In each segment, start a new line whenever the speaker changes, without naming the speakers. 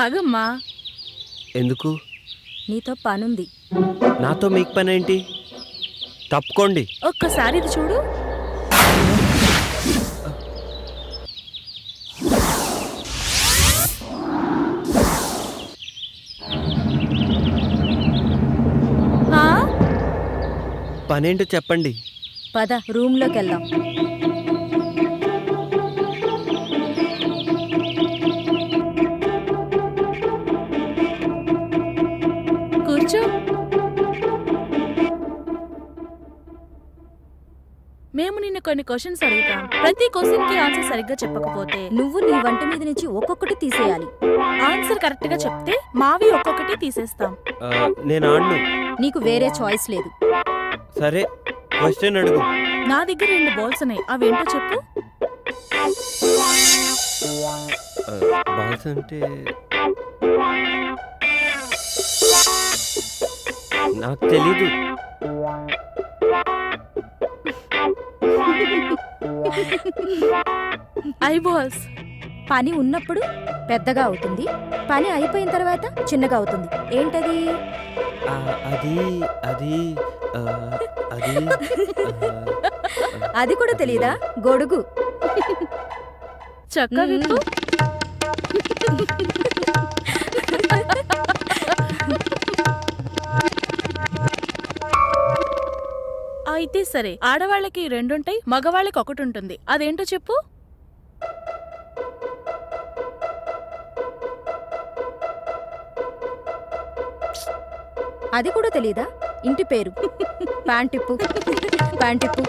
ఆగమ్మా.
ఎందుకు?
నీతో పనుంది.
నాతో మీకు పని ఏంటి? తప్పుకోండి.
ఒక్కసారి ఇది చూడు.
పనేంటో చెప్పండి.
పద రూమ్లోకి వెళ్దాం. కూర్చో. మేము నిన్ను కొన్ని క్వశ్చన్స్ అడుగుతాం. ప్రతి క్వశ్చన్ కి ఆన్సర్ సరిగ్గా చెప్పకపోతే నువ్వు నీ వంట మీద నుంచి ఒక్కొక్కటి తీసేయాలి. ఆన్సర్ కరెక్ట్ గా చెప్తే మావి ఒక్కొక్కటి తీసేస్తాం.
నేను ఆడను.
నీకు వేరే చాయిస్ లేదు.
సరే, క్వశ్చన్ అడుగు.
నా దగ్గర 2 బాల్స్ ఉన్నాయి. అవేంటో చెప్పు.
బాల్స్ అంటే నాకు తెలీదు.
I balls. పని ఉన్నప్పుడు పెద్దగా అవుతుంది, పని అయిపోయిన తర్వాత చిన్నగా అవుతుంది. ఏంటది?
అది అది అది
అది కూడా తెలీదా? గొడుగు. చక్క విప్పు. అయితే సరే, ఆడవాళ్ళకి 2 ఉంటాయి, మగవాళ్ళకి 1 ఉంటుంది. అదేంటో చెప్పు. అది కూడా తెలీదా? ఇంటి పేరు. ప్యాంటిప్పు. ప్యాంటిప్పు.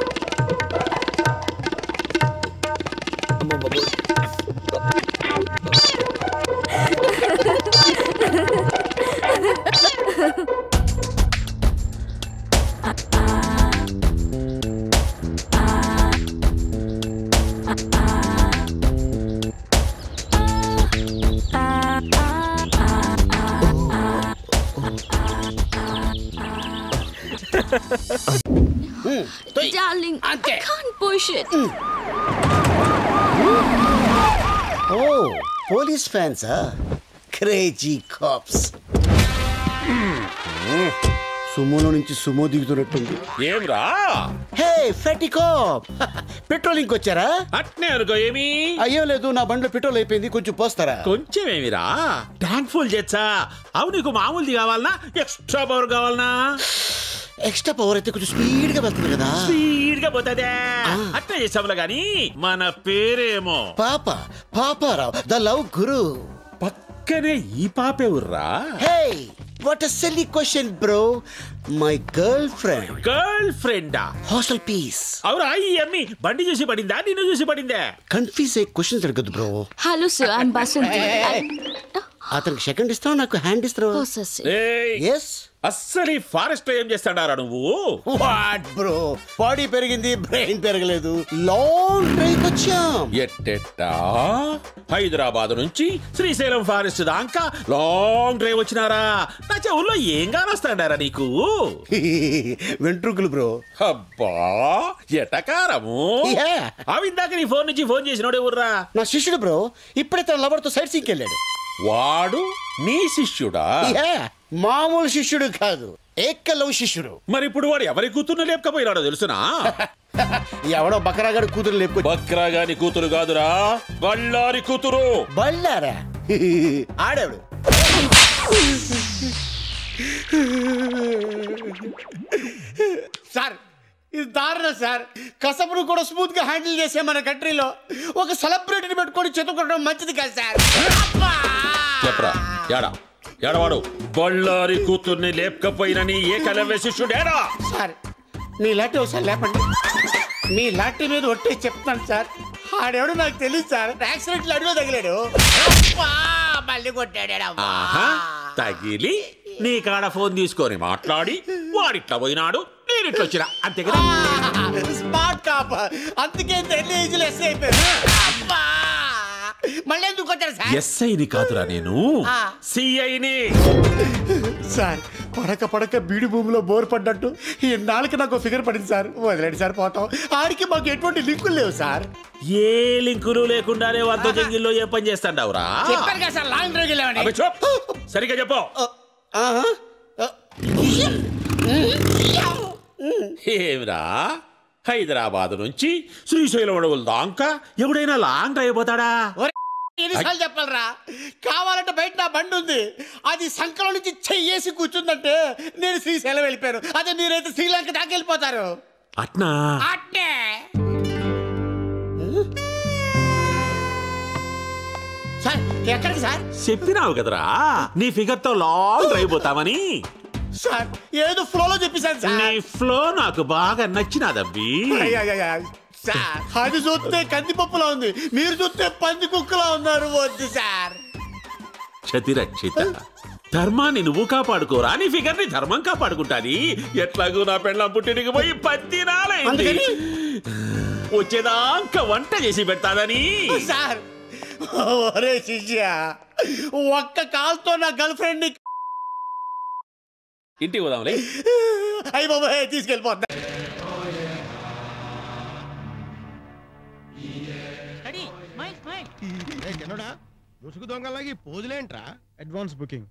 Darling, I can't push it.
Oh, police fans, huh? Crazy cops. సుమోలో నుంచి సుమో దిగుతున్నట్టుంది.
ఏమ్రా?
హే ఫెటీ కాప్, పెట్రోలింగ్ వచ్చారా?
అట్నే అనుకో. ఏమి?
అయ్యో లేదు, నా బండిలో పెట్రోల్ అయిపోయింది, కొంచెం పోస్తారా?
కొంచెం ఏమిరా? ట్యాంక్ ఫుల్ చేచ్చా? అవు నీకు మామూలుది కావాలనా ఎక్స్ట్రా పవర్ కావాలనా?
ఎక్స్ట్రా పవర్ అయితే కొంచెం స్పీడ్ గా వెళ్తుంది కదా.
స్పీడ్ గా పోతుందే. అట్లా చేసాములా గాని మన పేరేమో
పాపారావు, ద లవ్ గురు.
పక్కనే ఈ పాపే ఉర్రా.
Hey what a silly question bro. My girlfriend.
గర్ల్ ఫ్రెండా?
Hostel piece.
అవురా? ఈ అమ్మి బండి చూసి పడిందా, నిన్ను చూసి పడిందా?
కన్ఫ్యూజ్ అయ్యే క్వశ్చన్స్ అడగద్దు bro.
Hello sir, I'm Basanti.
అతనికి సెకండ్ ఇస్తావు, నాకు హ్యాండ్ ఇస్తావు.
ఎస్. అస్సలు ఫారెస్ట్ లో ఏం చేస్తాడారా నువ్వు?
వాట్ బ్రో, బాడీ పెరిగింది, బ్రెయిన్ పెరగలేదు. లాంగ్ డ్రైవ్ వచ్చాం.
ఎట్టెట్టా? హైదరాబాద్ నుంచి శ్రీశైలం ఫారెస్ట్ దాకా లాంగ్ డ్రైవ్ వచ్చినారా? నా చెవుల్లో ఏం కానొస్తాడారా నీకు?
వెంట్రుకలు బ్రో.
అబ్బా ఎటకారము. అవి ఇందాక నీ ఫోన్ నుంచి ఫోన్ చేసినోడే ఊర్రా?
నా శిష్యుడు బ్రో. ఇప్పుడే తన లవర్ తో సైట్ సీన్కి వెళ్ళాడు.
వాడు నీ శిష్యుడా?
మామూలు శిష్యుడు కాదు, ఏకలవ్ శిష్యుడు.
మరి ఇప్పుడు వాడు ఎవరి కూతుర్ని లేపకపోయినాడో తెలుసునా?
ఎవడో బకరాగాడి కూతురు లేపు.
బక్రాగాని కూతురు కాదురా, బళ్ళారి కూతురు.
బళ్ళారా? ఆడేవాడు. సార్ ఇది దారుణం సార్. కసపును కూడా స్మూత్ గా హ్యాండిల్ చేసే మన కంట్రీలో ఒక సెలబ్రిటీని పెట్టుకొని చెతుకోవడం మంచిది కాదు సార్.
చెప్పరా ఏడా ఏడవాడు? బళ్ళారి కూతుర్ని లేపకపోయినని ఏకలవ్య శిష్యుడేడా?
సార్ మీ లాంటి ఒకసారి లేపండి. మీ లాంటి మీద ఒట్టే చెప్తాను సార్. ఆడెవడు నాకు తెలియదు సార్. యాక్సిడెంట్ లో అడిలో తగిలాడు, మళ్ళీ కొట్టాడు.
తగిలి నీ కాడ ఫోన్ తీసుకొని మాట్లాడి వాడిట్లా పోయినాడు, నేనిట్లా వచ్చినా, అంతే కదా?
Smart cop. అందుకే తెలియజేసి అయిపోయారు. మళ్ళీ ఎందుకు వచ్చారు సార్?
ఎస్ఐని కాదురా నేను, సిఐని.
సార్ పడక బీడి భూమిలో బోర్ పడ్డట్టు ఇన్నాళ్ళకి నాకు ఫిగర్ పడింది సార్. వదిలేండి సార్, పోతాం. ఆడికి మాకు ఎటువంటి లింకులు లేవు సార్.
ఏ లింకులు లేకుండానే వంద జంగిల్లో ఏ పని చేస్తాండవురా?
చెప్పారు కదా సార్, లాంగ్ డ్రైవ్ వెళ్ళామని.
అబే చూప్, సరిగ్గా చెప్పు. ఏమిరా, హైదరాబాద్ నుంచి శ్రీశైలం అడవుల దాకా ఎవడైనా లాంగ్ డ్రైవ్ పోతాడా?
ఎన్నిసార్లు చెప్పాలరా? కావాలంటే బయట నా బండి ఉంది, అది సంకలో నుంచి చెయ్యేసి కూర్చుందంటే నేను శ్రీశైలం వెళ్ళిపోయాను. అదే మీరైతే శ్రీలంక దాకా వెళ్ళిపోతారు.
అట్నా?
అట్నే. సార్ ఎక్కడికి సార్?
చెప్పినావు కదరా నీ ఫిగర్ తో లాంగ్ డ్రైవ్ పోతామని.
సార్ ఏదో ఫ్లోలో చెప్పేశాను
నీ
సార్.
ఫ్లో నాకు బాగా నచ్చినాదబ్బి.
సార్ అది చూస్తే కందిపప్పులా ఉంది, మీరు చూస్తే పంది కుక్కలా ఉన్నారు. వద్దు సార్.
క్షతిరక్షిత, ధర్మాన్ని నువ్వు కాపాడుకోరా, నీ ఫిగర్ ని ధర్మం కాపాడుకుంటాది. ఎట్లాగూ నా పెళ్ళం పుట్టినకి పోయి 10 దినాలైంది. వచ్చేదాకా వంట చేసి పెడతాదని.
సార్ ఒరే శిష్య, ఒక్క కాల్తో నా గర్ల్ ఫ్రెండ్
ఇంటికి పోదాంలే.
అయ్యి బాబాయ్ తీసుకెళ్ళిపోతా.
ముసుగు దొంగలాగి పోజులేంట్రా?
Advance booking.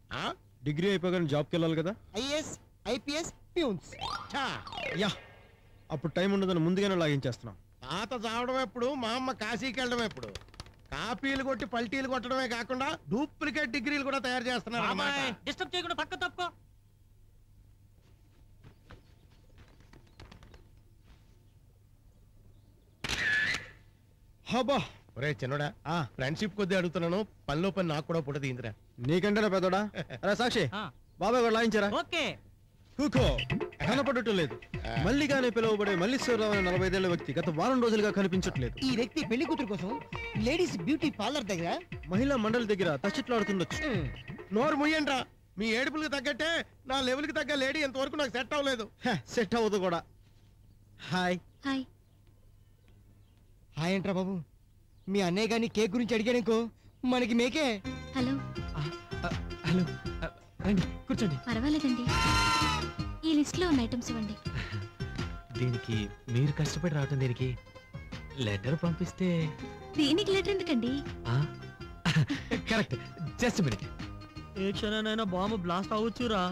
డిగ్రీ అయిపోగానే జాబ్కి వెళ్ళాలి కదా.
IAS IPS peons.
యా, అప్పుడు టైం ఉండదని ముందుగానే లాగించేస్తున్నాం.
తాత చావడం ఎప్పుడు, మా అమ్మ కాశీకి వెళ్ళడం ఎప్పుడు? కాపీలు కొట్టి పల్టీలు కొట్టడమే కాకుండా డూప్లికేట్ డిగ్రీలు కూడా తయారు చేస్తున్నారు.
డిస్టర్బ్ చేయకుండా పక్క తప్పుకో.
హబా,
ఒరే చిన్నడా, ఫ్రెండ్షిప్ కొద్దీ అడుగుతున్నాను, పనిలో పని నాకు కూడా పుట్ట తీందిరా.
నీకంటేనా పెద్దోడా? అరే సాక్షి, బాబాయ్ కూడా లాయించారా?
ఓకే.
కూకో, కనపడటం లేదు. మల్లిగానే పిలువబడే మల్లీశ్వరరావు అనే 45 ఏళ్ల వ్యక్తి గత వారం రోజులుగా కనిపించట్లేదు.
ఈ వ్యక్తి పెళ్లి కూతురు కోసం లేడీస్ బ్యూటీ పార్లర్ దగ్గర,
మహిళా మండలి దగ్గర తచ్చిట్లాడుతుండొచ్చు.
నోరు ముయ్యండ్రా, మీ ఏడుపులకు తగ్గట్టే నా లెవెల్కి తగ్గ లేడీ ఎంతవరకు నాకు సెట్ అవ్వలేదు.
సెట్ అవ్వదు కూడా. హాయ్.
హాయ్.
హాయ్ ఏంట్రా బాబు, మీ అన్నయ్య గాని కేక్ గురించి అడిగానుకో మనకి మేకే.
హలో.
హలో, రండి కూర్చోండి.
పర్వాలేదండి, ఈ లిస్ట్ లో ఉన్న ఐటమ్స్ ఇవ్వండి.
దీనికి మీరు కష్టపడి రావటం దేనికి? లెటర్ పంపిస్తే.
దీనికి లెటర్ ఎందుకండి?
Correct, just minute. ఏ క్షణానైనా బాంబు బ్లాస్ట్ అవ్వచ్చురా.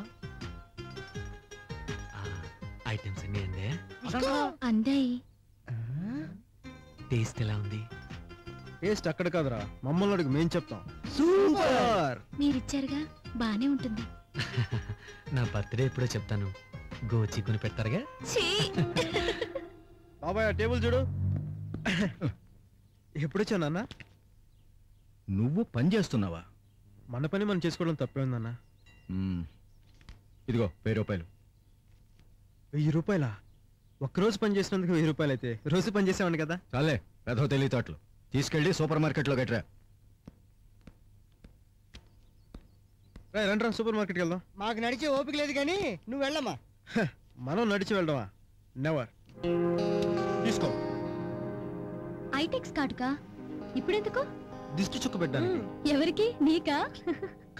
ఐటమ్స్ అన్ని అందే.
అందాయి.
టేస్ట్ ఎలా ఉంది?
టేస్ట్ అక్కడ కాదురా, మమ్మల్ని అడుగు, మేం చెప్తాం.
సూపర్.
మీరిచ్చారుగా, బానే ఉంటుంది.
నా బర్త్డే ఎప్పుడో చెప్తాను, గోచి కొని పెడతారుగా.
బాబాయ్ ఆ టేబుల్ చూడు. ఎప్పుడొచ్చా నాన్న?
నువ్వు పని చేస్తున్నావా?
మన పని మనం చేసుకోవడం తప్పే ఉందన్నా.
ఇదిగో 1000 రూపాయలు.
1000 రూపాయలా? ఒక్కరోజు పని చేసినందుకు 1000 రూపాయలు అయితే రోజు పని చేసేవాడిని కదా.
చాలే, పెద్ద తెలివితేటలు. తీసుకెళ్ళి సూపర్ మార్కెట్లో గట్రా.
రండి సూపర్ మార్కెట్కి వెళ్దాం.
మాకు నడిచే ఓపిక లేదు కానీ నువ్వు వెళ్ళమ్మా.
మనం నడిచి వెళ్దామా? నెవర్. తీసుకో.
ఐటెక్స్ కార్డుకా? ఇప్పుడెందుకు?
దిష్టి చుక్క పెట్టడానికి.
ఎవరికి? నీకా?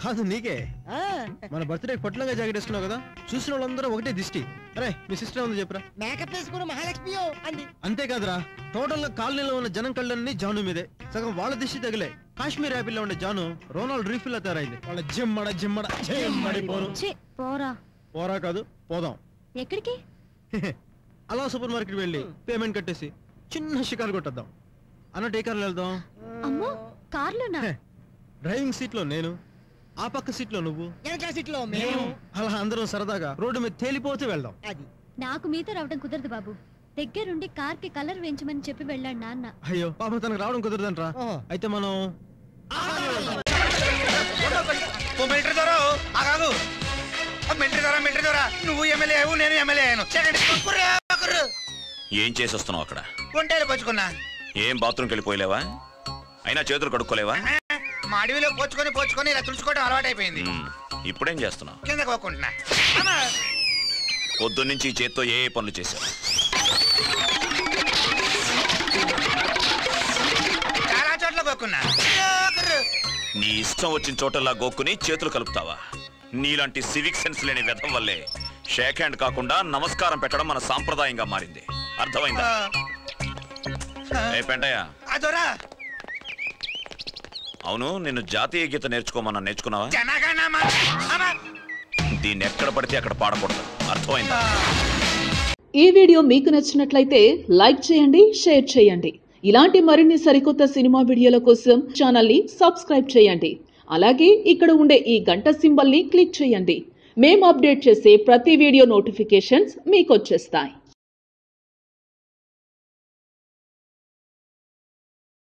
కాదు, నీకే. మన బర్త్డే పొట్లంగా జాకెట్ వేసుకున్నావు కదా, చూసిన వాళ్ళందరూ ఒకటే దిష్టి. అరే మీ సిస్టర్ ఉంది చెప్పరా?
మేకప్ వేసుకున్న మహాలక్ష్మి అంది.
అంతేకాదురా, టోటల్ గా కాలనీలో ఉన్న జనం కళ్ళన్నీ జాను మీదే. సగం వాళ్ళ దిష్టి తగిలే. కాశ్మీర్ యాపిల్ లో ఉండే జాను రోనాల్డ్ రీఫిల్ లా తయారైంది. వాళ్ళ జిమ్మడ జిమ్మడ జిమ్మడిపోను.
పోరా.
పోరా కాదు, పోదాం.
ఎక్కడికి?
అలా సూపర్ మార్కెట్ వెళ్ళి పేమెంట్ కట్టేసి చిన్న షికారు కొట్టేద్దాం. అన్నట్టు ఏ కార్లో వెళ్దాం?
అమ్మో, కార్లోనా?
డ్రైవింగ్ సీట్ లో నేను, ఆ పక్క సీట్ లో నువ్వు,
వెనక సీట్ లో మేము.
అలా అందరం సరదాగా రోడ్డు మీద తేలిపోతూ వెళ్దాం.
అది
నాకు మీతో రావడం కుదరదు బాబు. దగ్గరుండి కార్ కి కలర్ వేయించమని చెప్పి వెళ్ళాడు నాన్న.
అయ్యో పాపం, తనకు రావడం కుదరదంట్రా. అయితే మనం
నువ్వు ఎమ్మెల్యే, నేను ఎమ్మెల్యే అయ్యాను.
ఏం చేసి వస్తున్నావు అక్కడ?
ఒంటేలు పోచుకున్నా.
ఏం బాత్రూమ్కి వెళ్ళిపోయలేవా? అయినా చేతులు కడుక్కోలేవా?
మా అడవిలో పోచుకొని ఇలా తుడుచుకోవడం అలవాటైపోయింది.
ఇప్పుడేం చేస్తున్నావు?
కిందకు పోకుంటున్నా.
పొద్దున్నుంచి చేత్తో ఏ పనులు చేశావు?
చాలా చోట్ల పోకున్నా.
నీ ఇష్టం వచ్చిన చోటల్లా గోక్కుని చేతులు కలుపుతావా? నీలాంటి సివిక్ సెన్స్ లేని వ్యధం వల్లే షేక్ హ్యాండ్ కాకుండా నమస్కారం పెట్టడం మన సాంప్రదాయంగా మారింది. అర్థమైందా? ఏ పెంటయ్య, అవును నిన్ను జాతీయ గీత నేర్చుకోమన్నా నేర్చుకున్నావా? దీన్ని ఎక్కడ పడితే అక్కడ పాడకూడదు. అర్థమైందా?
ఈ వీడియో మీకు నచ్చినట్లయితే లైక్ చేయండి, షేర్ చేయండి. ఇలాంటి మరిన్ని సరికొత్త సినిమా వీడియోల కోసం ఛానల్ని సబ్స్క్రైబ్ చేయండి. అలాగే ఇక్కడ ఉండే ఈ గంట సింబల్ని క్లిక్ చేయండి. మేము అప్డేట్ చేసే ప్రతి వీడియో నోటిఫికేషన్స్ మీకు వచ్చేస్తాయి.